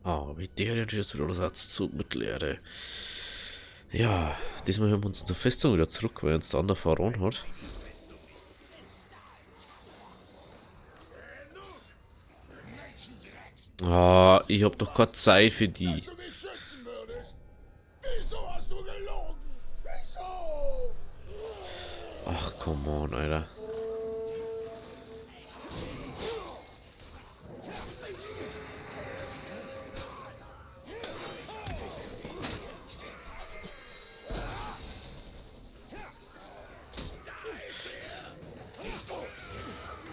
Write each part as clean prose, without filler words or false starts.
Ah, wie der jetzt ist wieder Satz zu Mittelerde. Ja, diesmal haben wir uns zur Festung wieder zurück, weil uns der andere verloren hat. Ah, ich hab doch keine Zeit für die. Dass du mich schützen würdest. Wieso hast du gelogen? Wieso? Ach, come on, Alter.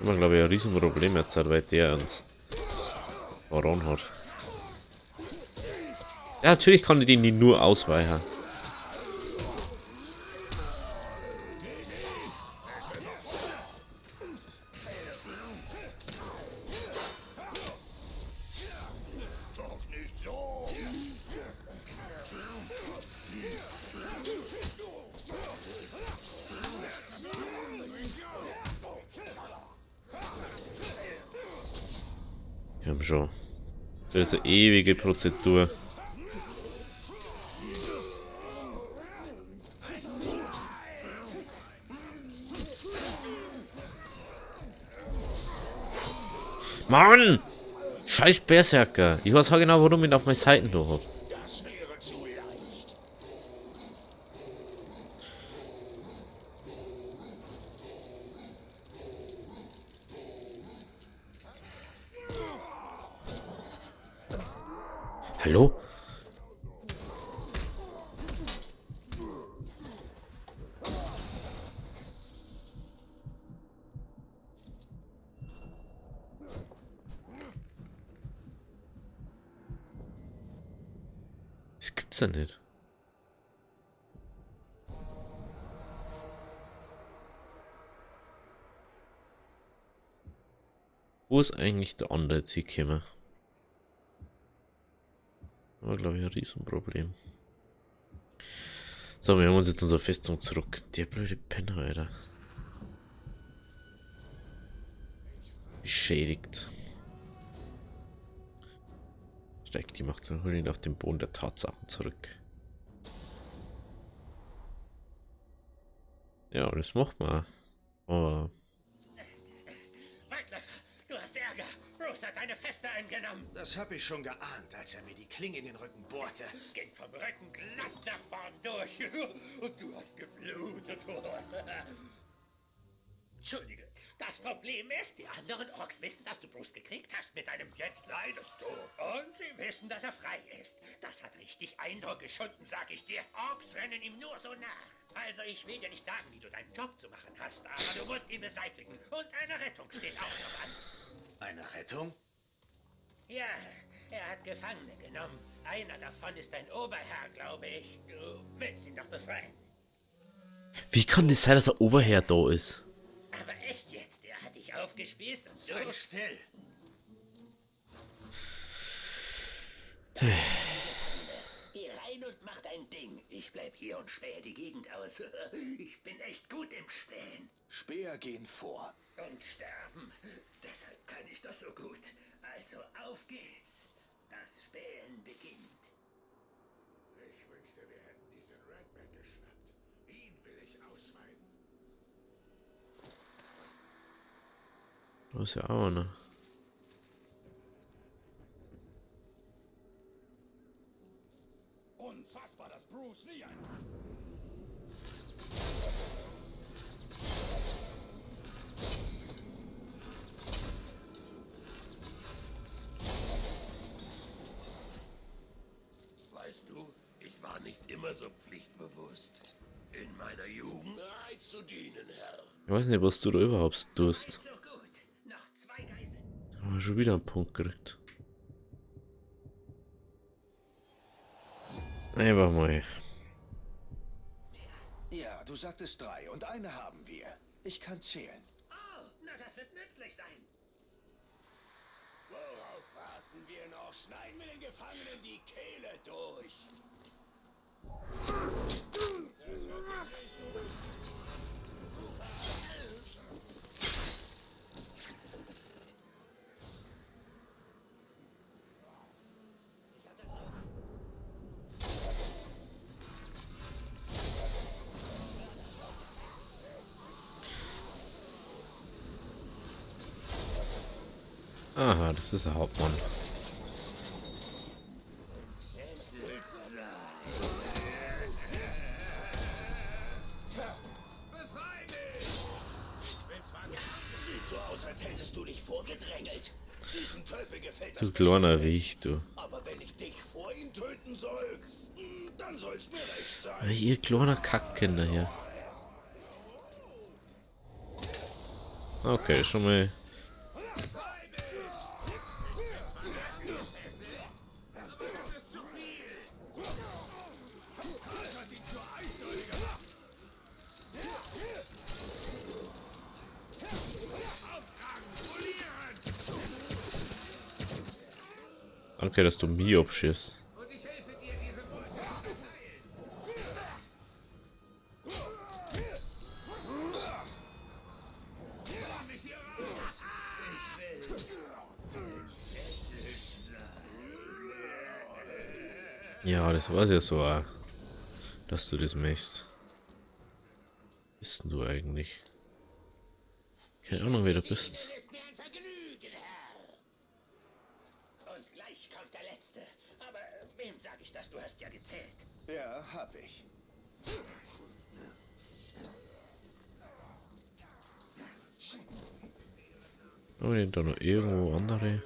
Immer, glaube ich, ein Riesenproblem jetzt, weil der uns verloren hat. Ja, natürlich kann ich den nicht nur ausweichen. Doch nicht so. Komm schon. Das ist eine ewige Prozedur. Mann! Scheiß Berserker. Ich weiß auch genau, warum ich ihn auf meine Seiten da hab. Das wäre zu leicht. Hallo? Das gibt's ja nicht. Wo ist eigentlich der andere jetzt hingekommen? War, glaube ich, ein Riesenproblem. So, wir haben uns jetzt unsere Festung zurück. Der blöde Penner, Alter. Beschädigt. Steigt die Macht und holen ihn auf den Boden der Tatsachen zurück. Ja, das macht man. Aber Waldläufer, du hast Ärger. Bruce hat deine Feste eingenommen. Das hab ich schon geahnt, als er mir die Klinge in den Rücken bohrte. Ging vom Rücken glatt nach vorn durch. Und du hast geblutet. Entschuldige. Das Problem ist, die anderen Orks wissen, dass du Bruce gekriegt hast mit deinem Jetzt leidest du. Und sie wissen, dass er frei ist. Das hat richtig Eindruck geschunden, sag ich dir. Orks rennen ihm nur so nach. Also ich will dir nicht sagen, wie du deinen Job zu machen hast, aber du musst ihn beseitigen. Und eine Rettung steht auch noch an. Eine Rettung? Ja, er hat Gefangene genommen. Einer davon ist ein Oberherr, glaube ich. Du willst ihn doch befreien. wie kann das sein, dass der Oberherr da ist? Aber echt jetzt, er hat dich aufgespießt und Sei du... still. Geh rein und mach dein Ding. Ich bleib hier und spähe die Gegend aus. Ich bin echt gut im Spähen. Speer gehen vor. Und sterben. Deshalb kann ich das so gut. Also auf geht's. Das Spähen beginnt. Ich wünschte, wir hätten diesen Redback geschnappt. Ihn will ich ausweiden. Da ist ja auch einer. Unfassbar, dass Bruce nie ein... Weißt du, ich war nicht immer so pflichtbewusst. In meiner Jugend bereit zu dienen, Herr. Ich weiß nicht, was du da überhaupt tust. So gut. Noch 2 Geiseln. Haben wir schon wieder einen Punkt gekriegt. Einfach mal. Ja, du sagtest 3 und eine haben wir. Ich kann zählen. Oh, na das wird nützlich sein. Worauf warten wir noch? Schneiden wir den Gefangenen die Kehle durch. Aha, das ist der Hauptmann. Sieht so aus, als hättest du dich vorgedrängelt. Diesem Tölpel gefällt das Du kleiner bestimmt Riech, du. nicht. Aber wenn ich dich vor ihm töten soll, dann soll's mir recht sein. Ihr kleiner Kackkinder hier. Okay, schon mal. Danke, dass du mich abschießt. Und ich helfe dir, diese Beute zu verteilen. Lass mich hier raus. Ich will entfesselt sein. Ja, das war ja so, dass du das machst. Bist denn du eigentlich? Keine Ahnung, wer du bist. Ist mir ein Vergnügen, Herr. Und gleich kommt der Letzte. Aber wem sag ich das? Du hast ja gezählt. Ja, hab ich. Oh, da noch irgendwo andere.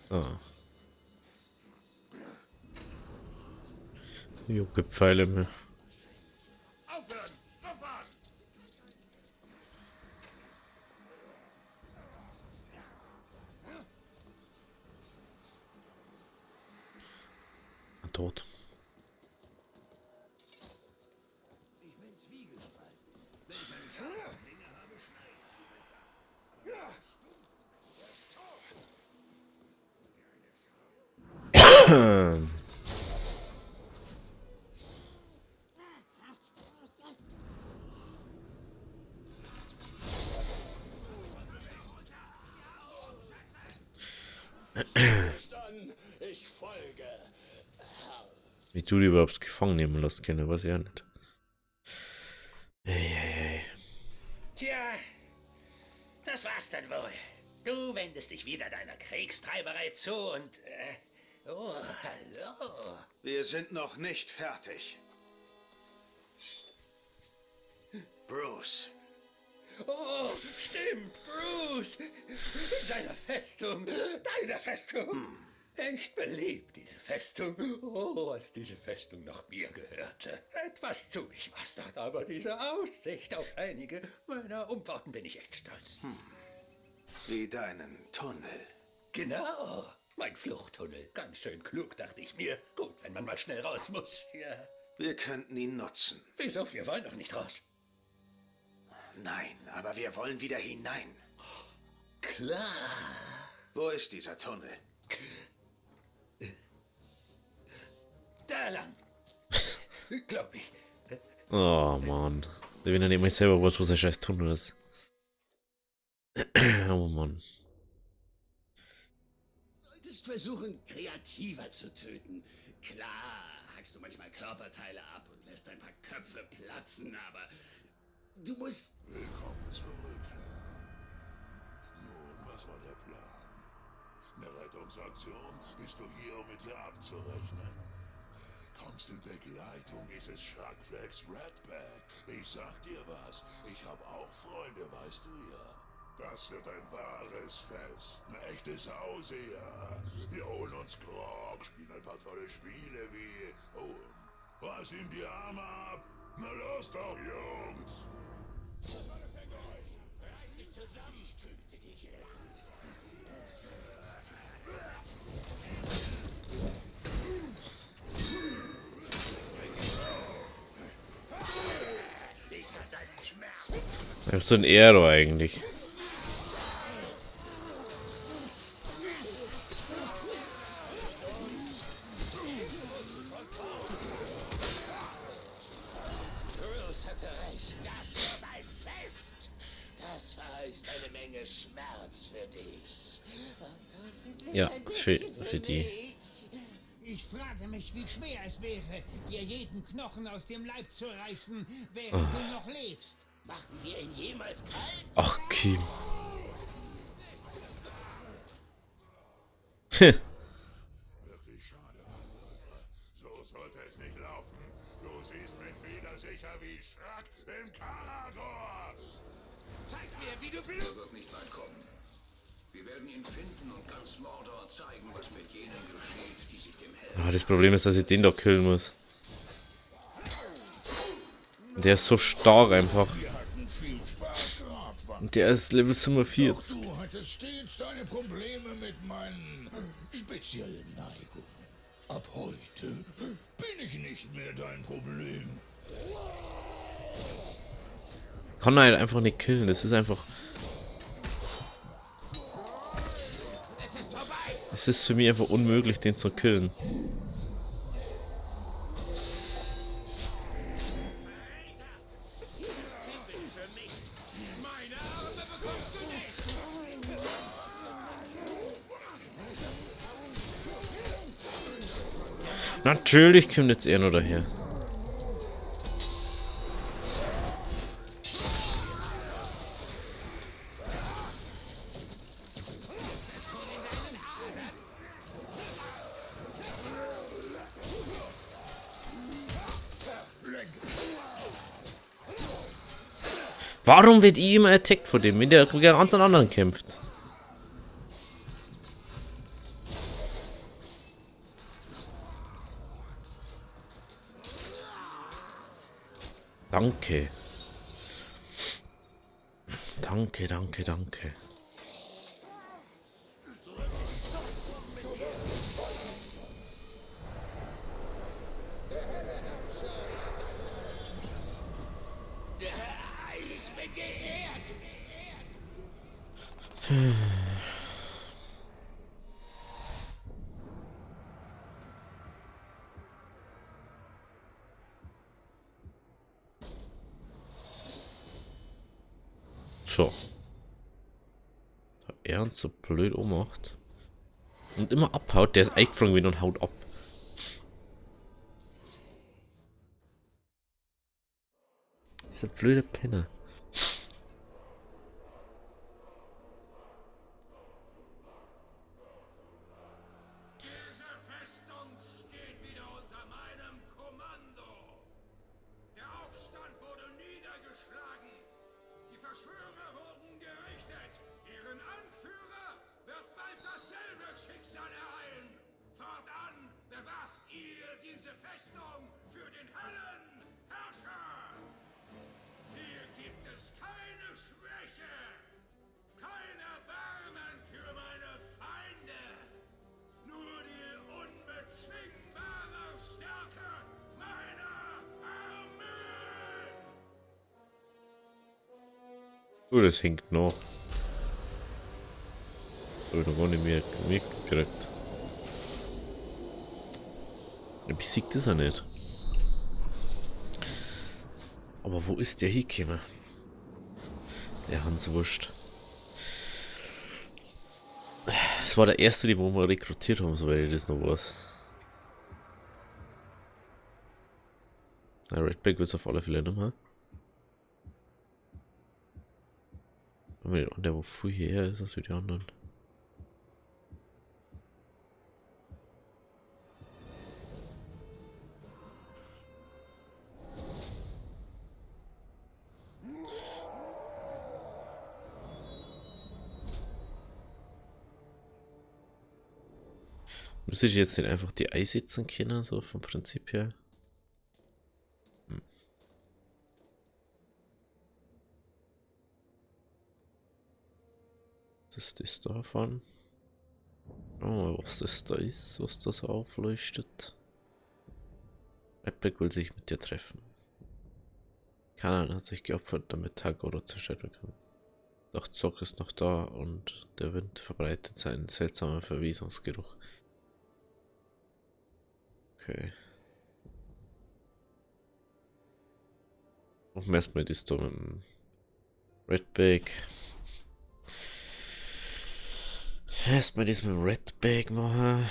Ah. Jucke Pfeile mehr. Aufhören! Sofort! Tot. Dann, ich folge. Wie du die überhaupt gefangen nehmen lässt, kenne, weiß ich ja nicht. Hey. Tja, das war's dann wohl. Du wendest dich wieder deiner Kriegstreiberei zu und... oh, hallo. Wir sind noch nicht fertig. Bruce. Oh, stimmt, Bruce. In seiner Festung, deiner Festung. Echt beliebt, diese Festung. Oh, als diese Festung noch mir gehörte. Etwas zugeschmastert, aber diese Aussicht auf einige meiner Umbauten bin ich echt stolz. Wie deinen Tunnel. Genau, mein Fluchttunnel. Ganz schön klug, dachte ich mir. Gut, wenn man mal schnell raus muss. Ja. Wir könnten ihn nutzen. Wieso? Wir wollen doch nicht raus. Nein, aber wir wollen wieder hinein. Klar. Wo ist dieser Tunnel? Da lang. Glaub ich. Oh Mann. Wenn er nicht mal selber weiß, wo sein scheiß Tunnel ist. Oh Mann. Solltest versuchen, kreativer zu töten. Klar, hackst du manchmal Körperteile ab und lässt ein paar Köpfe platzen, aber du musst... Willkommen zurück. Nun, was war der Plan? Eine Rettungsaktion? Bist du hier, um mit dir abzurechnen? Kommst in Begleitung dieses Sharkflex Redback? Ich sag dir was, ich hab auch Freunde, weißt du ja. Das wird ein wahres Fest, ein echtes Haus hier. Wir holen uns Grog, spielen ein paar tolle Spiele wie... Oh, was ihm die Arme ab? Na los doch, Jungs! Reiß dich zusammen. Ich töte dich langsam. Ich hab deinen Schmerz. Er ist so ein Aero eigentlich. Bruce hatte recht. Das wird ein Fest. Das verheißt eine Menge Schmerz für dich. Und hoffentlich Ja, ein für bisschen die. mich. Ich frage mich, wie schwer es wäre, dir jeden Knochen aus dem Leib zu reißen, während du noch lebst. Machen wir ihn jemals kalt? Ach, Kim. Wirklich schade, Angreifer. So sollte es nicht laufen. Du siehst mich wieder sicher wie Schrack im Karagor. Zeig mir, wie du Er blutest. wird nicht weit kommen. Wir werden ihn finden und ganz Mordor zeigen, was mit jenen geschieht, die sich dem Helden... Ah, das Problem ist, dass ich den doch killen muss. Der ist so stark einfach. Wir hatten viel Spaß gehabt, Wann. Und der ist Level 47. Du hattest stets deine Probleme mit meinen speziellen Neigungen. Ab heute bin ich nicht mehr dein Problem. Kann halt einfach nicht killen. Das ist einfach. Es ist vorbei. Es ist für mich einfach unmöglich, den zu killen. Für mich. Meine Arme bekommst du nicht. Natürlich kommt jetzt er nur daher. Warum wird ich immer attacked von dem, wenn der gegen ganz anderen kämpft? Danke. Danke, danke, danke. Ich bin geehrt. So. Da er uns so blöd ummacht. Und immer abhaut, der ist eingefroren wieder und haut ab. Das ist ein blöder Penner. Diese Festung steht wieder unter meinem Kommando. Der Aufstand wurde niedergeschlagen. Die Verschwörer wurden gerichtet. Ihren Anführer wird bald dasselbe Schicksal ereilen. Fortan bewacht ihr diese Festung für den Höllenherrscher. Hier gibt es keine Schwäche, kein Erbarmen für meine Feinde. Nur die unbezwingbare Stärke meiner Armee. Oh, das hinkt noch. So, da gar nicht mehr mitgekriegt. Er besiegt ist er nicht. Aber wo ist der hingekommen? Der Hans Wurscht. Das war der erste, den wir rekrutiert haben, soweit ich das noch weiß. Der Redback wird es auf alle Fälle nicht mehr. Aber den anderen, wo viel hierher ist, als wie die anderen. Müsste ich jetzt nicht einfach die einsetzen können, so vom Prinzip her? Das ist das davon. Oh, was das da ist, was das aufleuchtet. Redback will sich mit dir treffen. Kanan hat sich geopfert, damit Tagora zerstört werden kann. Doch Zock ist noch da und der Wind verbreitet seinen seltsamen Verwesungsgeruch. Okay. Machen wir erstmal das da mit dem Redback. Erstmal das mit dem Redback machen.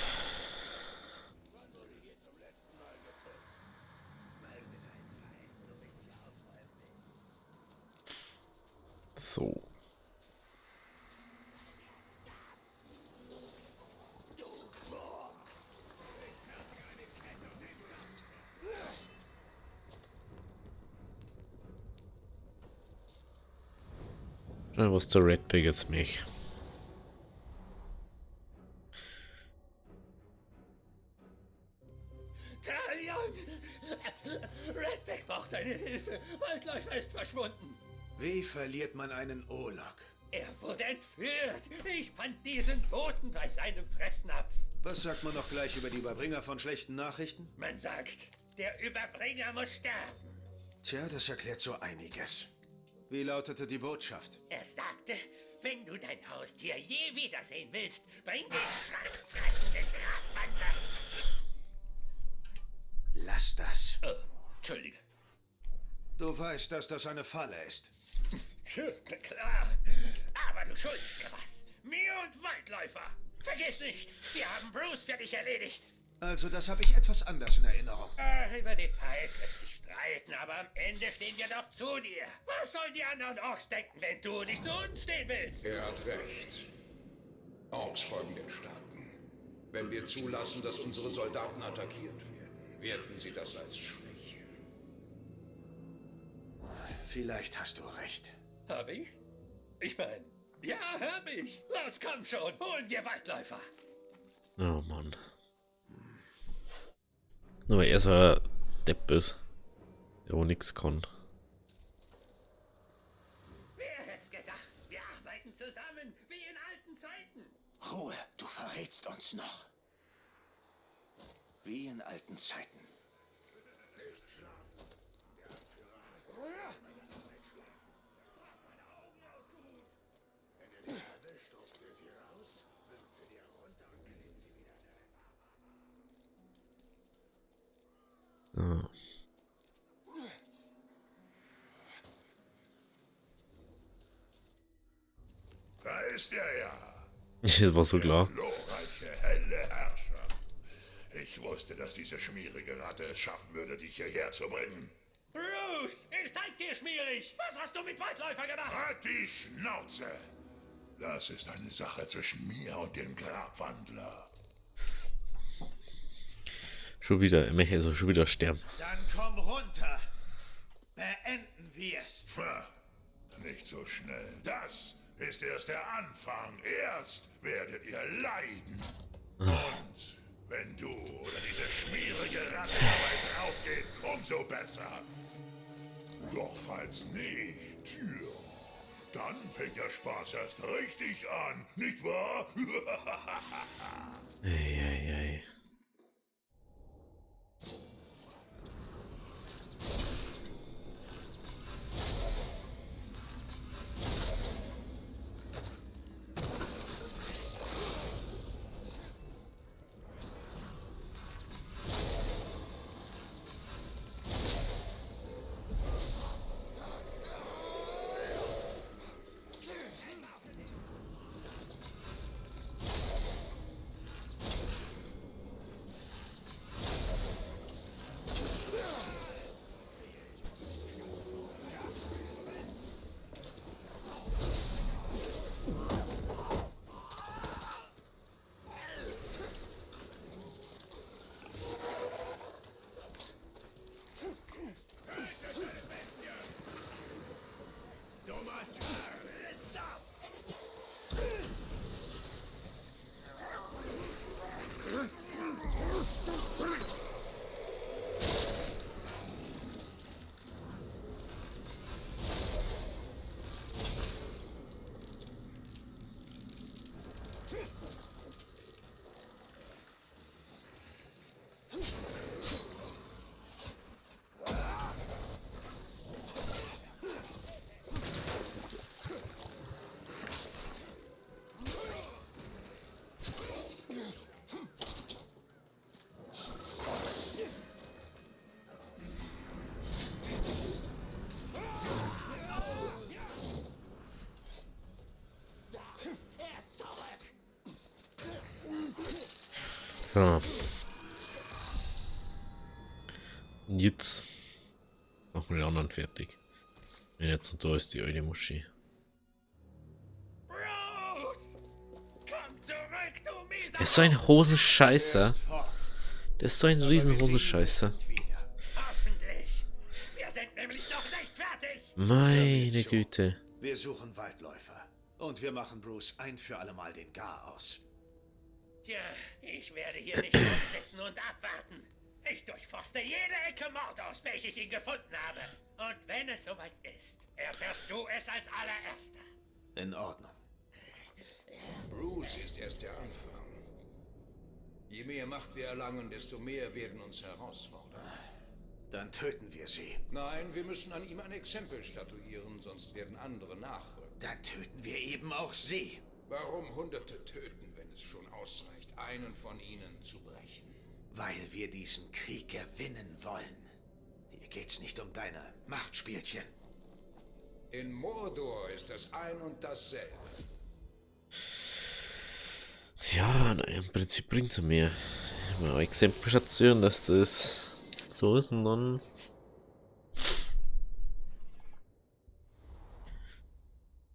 So. Schnell was der Redback jetzt mich. Talion! Redback braucht deine Hilfe. Waldläufer ist verschwunden. Wie verliert man einen Olag? Er wurde entführt. Ich fand diesen Toten bei seinem Fressnapf. Was sagt man noch gleich über die Überbringer von schlechten Nachrichten? Man sagt, der Überbringer muss sterben. Tja, das erklärt so einiges. Wie lautete die Botschaft? Er sagte, wenn du dein Haustier je wiedersehen willst, bring den schrankfressenden Grabwandler. Lass das. Oh, Entschuldige. Du weißt, dass das eine Falle ist. Klar, aber du schuldest mir was. Mir und Waldläufer. Vergiss nicht, wir haben Bruce für dich erledigt. Also, das habe ich etwas anders in Erinnerung. Ach, über Details lässt sich streiten, aber am Ende stehen wir doch zu dir. Was sollen die anderen Orks denken, wenn du nicht zu uns stehen willst? Er hat recht. Orks folgen den Starken. Wenn wir zulassen, dass unsere Soldaten attackiert werden, werten sie das als Schwäche. Vielleicht hast du recht. Hab ich? Ich mein, ja, hab ich. Los, komm schon, holen wir Waldläufer. Oh Mann. Nur weil er so ein Depp ist, der auch nichts kann. Wer hätt's gedacht? Wir arbeiten zusammen, wie in alten Zeiten. Ruhe, du verrätst uns noch. Wie in alten Zeiten. Nicht schlafen. Der Anführer hasst es, wenn meine Arbeit schlafen. Hab meine Augen ausgeruht. Wenn er dich erwischt, ruft er sie raus, wirft sie dir runter und klebt sie wieder in deine Barbe. Ah. Da ist er ja. Das war so klar. Glorreiche, helle Herrscher. Ich wusste, dass diese schmierige Ratte es schaffen würde, dich hierher zu bringen. Bruce, ich zeig dir schmierig. Was hast du mit Waldläufer gemacht? Halt die Schnauze! Das ist eine Sache zwischen mir und dem Grabwandler. Schon wieder, er möchte also schon wieder sterben. Dann komm runter. Beenden wir's. Ha, nicht so schnell. Das ist erst der Anfang. Erst werdet ihr leiden. Und wenn du oder diese schmierige Ratte dabei draufgeht, umso besser. Doch falls nicht, tja, dann fängt der Spaß erst richtig an, nicht wahr? Eieiei. So. Und jetzt machen wir die anderen fertig. Wenn jetzt und da ist die alte Moschee. Er ist so ein Hosenscheißer. Fort. Der ist so ein riesen Hosenscheißer. Wieder. Hoffentlich. Wir sind nämlich noch nicht fertig. Meine Güte. Wir suchen Waldläufer. Und wir machen Bruce ein für alle Mal den Gar aus. Tja, ich werde hier nicht rumsitzen und abwarten. Ich durchforste jede Ecke Mordors, bis ich ihn gefunden habe. Und wenn es soweit ist, erfährst du es als allererster. In Ordnung. Bruce ist erst der Anfang. Je mehr Macht wir erlangen, desto mehr werden uns herausfordern. Dann töten wir sie. Nein, wir müssen an ihm ein Exempel statuieren, sonst werden andere nachrücken. Dann töten wir eben auch sie. Warum Hunderte töten, wenn es schon ausreicht, einen von ihnen zu brechen? Weil wir diesen Krieg gewinnen wollen. Hier geht's nicht um deine Machtspielchen. In Mordor ist das ein und dasselbe. Ja, na, im Prinzip bringt es mir. Mal Exempelstation, dass das so ist und dann.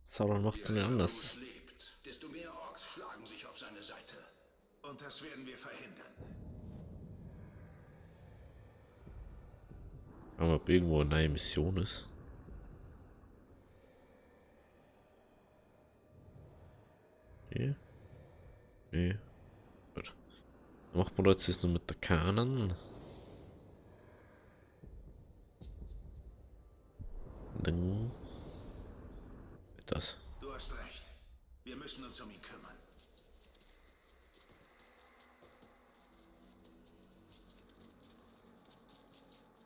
Sauron macht es nicht anders. Lebt, desto mehr Orks schlagen sich auf seine Seite. Und das werden wir verhindern. Aber ob irgendwo eine neue Mission ist. Nee. Nee. Gut. Dann macht man jetzt das nur mit der Kanon. Dann. Das. Du hast recht. Wir müssen uns um ihn kümmern.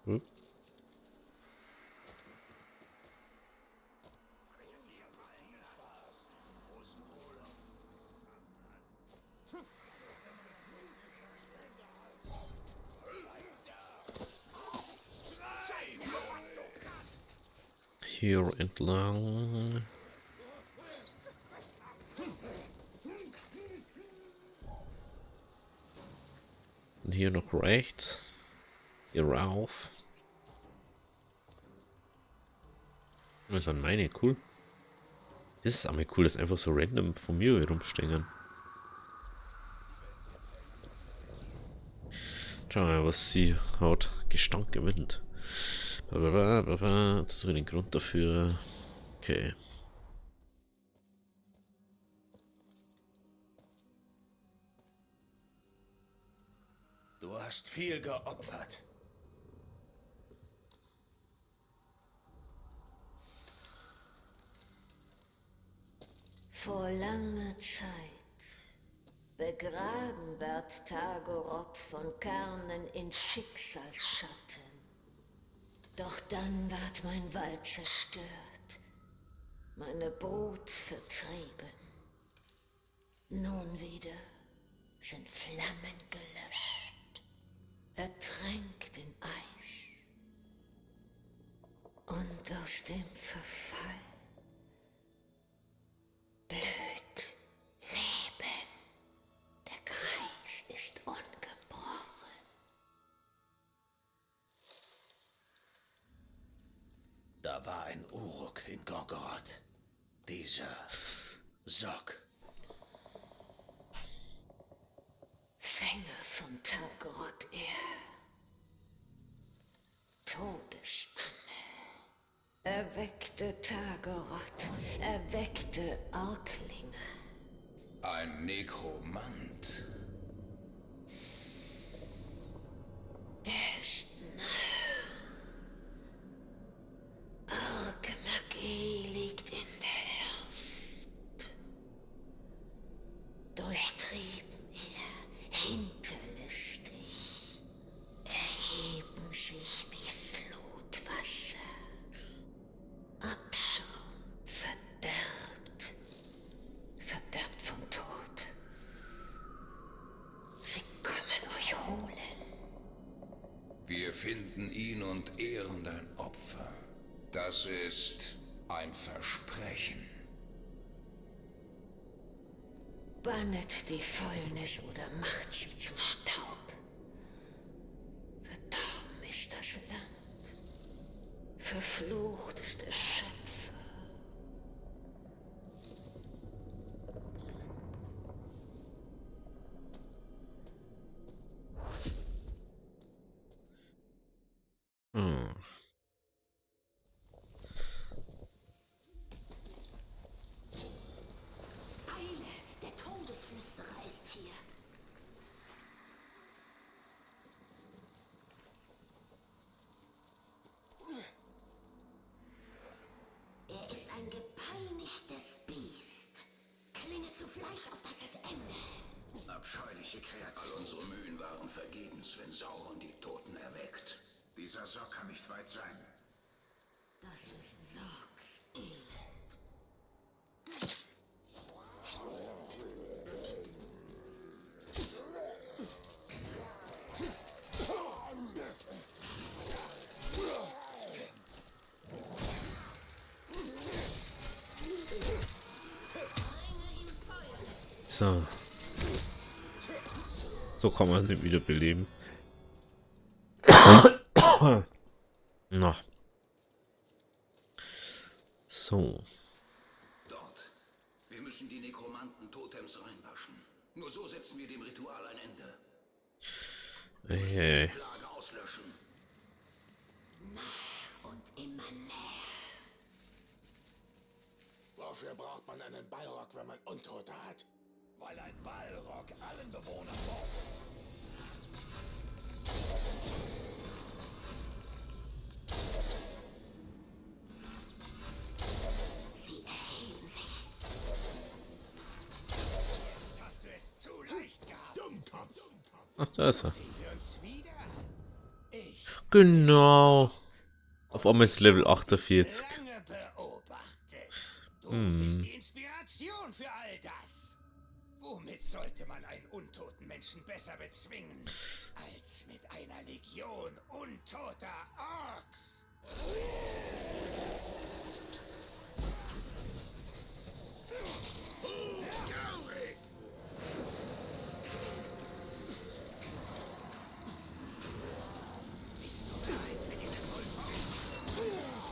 Hm? Hier entlang. Und hier noch rechts. Hier rauf. Das sind meine, cool. Das ist auch mal cool, dass einfach so random von mir herumstehen. Schau mal, was sie hat. Gestank gewinnt. Das ist den Grund dafür. Okay. Du hast viel geopfert. Vor langer Zeit begraben wird Tagoroth von Kernen in Schicksalsschatten. Doch dann ward mein Wald zerstört, meine Brut vertrieben. Nun wieder sind Flammen gelöscht, ertränkt in Eis. Und aus dem Verfall blüht Leben. Der Kreis ist ungebrochen. Da war ein Uruk in Gorgoroth. Dieser Sok. Fänger von Tagoroth er. Todesamme. Erweckte Tagoroth, erweckte Orklinge. Ein Nekromant. Er ist nah. Ork-Magie liegt in der Luft. Durchtrieben er, hinterlistig, erheben sich wie Flutwasser. Abschaum, verderbt vom Tod. Sie kommen euch holen. Wir finden ihn und ehren dein Opfer. Das ist ein Versprechen. Bannet die Fäulnis oder macht sie zu Staub. Verdorben ist das Land. Verflucht ist der Schöpfer. Fleisch, auf das es Ende. Abscheuliche Kreatur. All unsere Mühen waren vergebens, wenn Sauron die Toten erweckt. Dieser Sorg kann nicht weit sein. Das ist Sorgs Elend. So. So kann man sie wiederbeleben. Na. So. Dort. Wir müssen die Nekromanten-Totems reinwaschen. Nur so setzen wir dem Ritual ein Ende. Wir müssen Hey. diese Plage auslöschen. Und immer näher. Wofür braucht man einen Balrog, wenn man Untote hat? Weil ein Balrog allen Bewohnern Mord. Sie erheben sich. Jetzt hast du es zu leicht gehabt. Dummkopf! Ach, da ist er. Sehen wir uns wieder? Ich Genau. Auf einmal ist Level 48. lange beobachtet. Du Hm. bist die Inspiration für all das. Womit sollte man einen untoten Menschen besser bezwingen, als mit einer Legion untoter Orks? Bist du bereit für diese Vollform?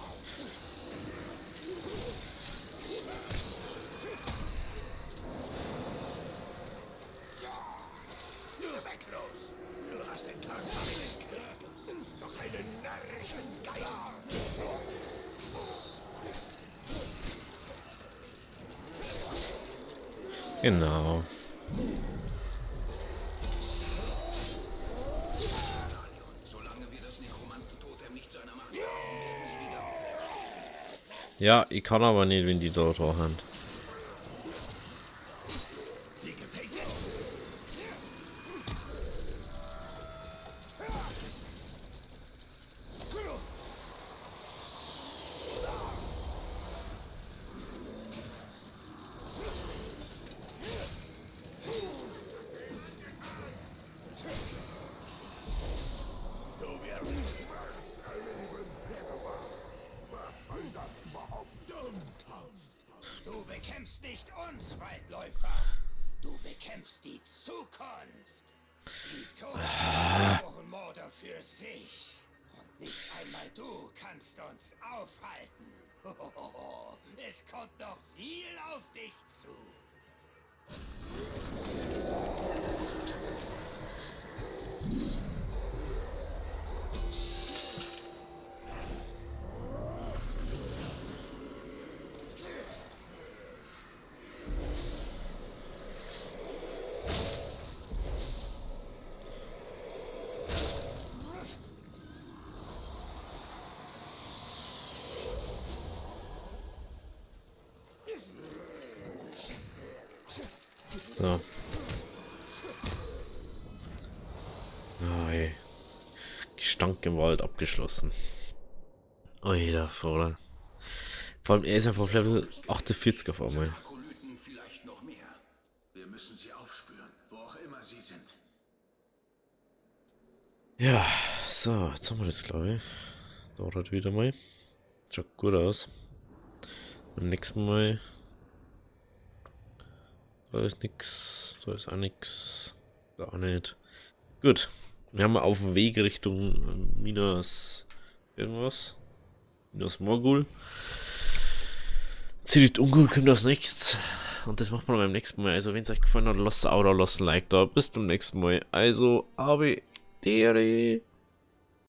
Zwecklos. Du hast den Charakter eines Kriegers, doch einen närrischen Geist. Genau. Solange wir das Nekromanten-Totem nicht seiner Macht haben, werden sie wieder auferstehen. Ja, ich kann aber nicht, wenn die dort haben. Wie gefällt dir? Du bekämpfst nicht uns, Waldläufer. Du bekämpfst die Zukunft. Die Toten brauchen Morde für sich. Und nicht einmal du kannst uns aufhalten. Es kommt noch viel auf dich zu. So. Oh, ey. Gestank im Wald abgeschlossen. Oida, Vorder. Vor allem, er ist einfach auf Level 48 auf einmal. Akolyten vielleicht noch mehr. Wir müssen sie aufspüren, wo auch immer sie sind. Ja, so, jetzt haben wir das, glaube ich. Dauert wieder mal. Schaut gut aus. Beim nächsten Mal. Da ist nix. Da ist auch nix. Da auch nicht. Gut. Wir haben auf dem Weg Richtung Minas irgendwas. Minas Morgul. Ziemlich Ungul kommt als nächstes. Und das macht man beim nächsten Mal. Also, wenn es euch gefallen hat, lasst ein Abo da, lasst ein Like da. Bis zum nächsten Mal. Also, Arrivederci.